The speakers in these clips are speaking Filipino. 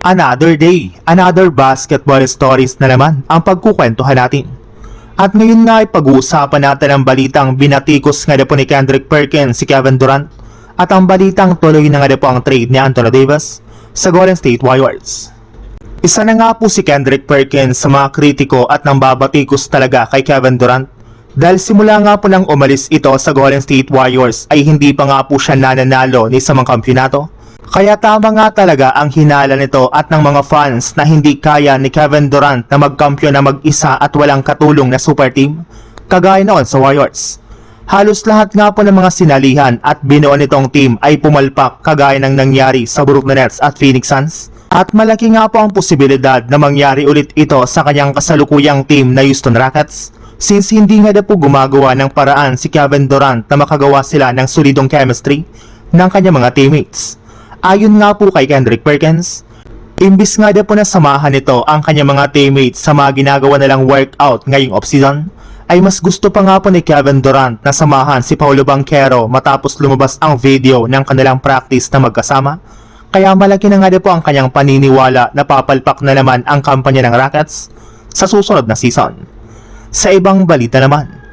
Another day, another basketball stories na naman ang pagkukwentuhan natin. At ngayon nga ay pag-uusapan natin ang balitang binatikos nga po ni Kendrick Perkins si Kevin Durant at ang balitang tuloy na nga po ang trade ni Anthony Davis sa Golden State Warriors. Isa na nga po si Kendrick Perkins sa mga kritiko at nang babatikos talaga kay Kevin Durant dahil simula nga po nang umalis ito sa Golden State Warriors ay hindi pa nga po siya nananalo ni sa mga kampyonato. Kaya tama nga talaga ang hinala nito at ng mga fans na hindi kaya ni Kevin Durant na magkampyon na mag-isa at walang katulong na super team, kagaya noon sa Warriors. Halos lahat nga po ng mga sinalihan at binuo nitong team ay pumalpak kagaya ng nangyari sa Brooklyn Nets at Phoenix Suns. At malaki nga po ang posibilidad na mangyari ulit ito sa kanyang kasalukuyang team na Houston Rockets, since hindi nga po gumagawa ng paraan si Kevin Durant na makagawa sila ng solidong chemistry ng kanyang mga teammates. Ayon nga po kay Kendrick Perkins, imbis nga po na samahan nito ang kanyang mga teammates sa mga ginagawa nilang workout ngayong offseason, ay mas gusto pa nga po ni Kevin Durant na samahan si Paolo Banchero matapos lumabas ang video ng kanilang practice na magkasama. Kaya malaki na nga po ang kanyang paniniwala na papalpak na naman ang kampanya ng Rockets sa susunod na season. Sa ibang balita naman,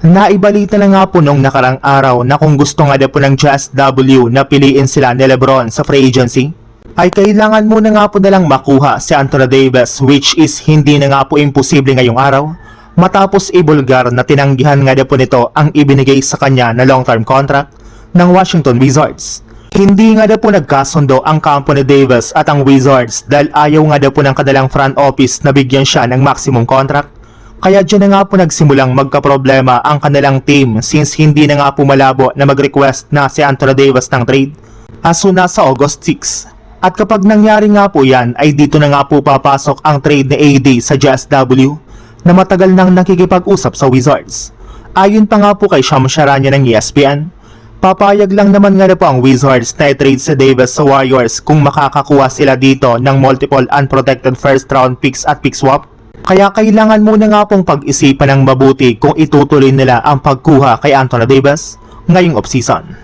naibalita na nga po nung nakarang araw na kung gusto nga po ng Jazz W na piliin sila ni LeBron sa free agency, ay kailangan muna nga po nalang makuha si Anthony Davis, which is hindi na nga po imposible ngayong araw matapos ibulgar na tinanggihan nga po nito ang ibinigay sa kanya na long-term contract ng Washington Wizards. Hindi nga po nagkasundo ang kampo ni Davis at ang Wizards dahil ayaw nga po ng kanilang front office na bigyan siya ng maximum contract. Kaya dyan na nga po nagsimulang magkaproblema ang kanilang team since hindi na nga po malabo na mag-request na si Anthony Davis ng trade as soon as sa August 6. At kapag nangyari nga po yan ay dito na nga po papasok ang trade ni AD sa Jazz W na matagal nang nakikipag-usap sa Wizards. Ayon pa nga po kay Shams Charania ng ESPN, papayag lang naman nga po ang Wizards na i-trade si Davis sa Warriors kung makakakuha sila dito ng multiple unprotected first round picks at pick swap. Kaya kailangan muna nga pong pag-isipan ng mabuti kung itutuloy nila ang pagkuha kay Anthony Davis ngayong offseason.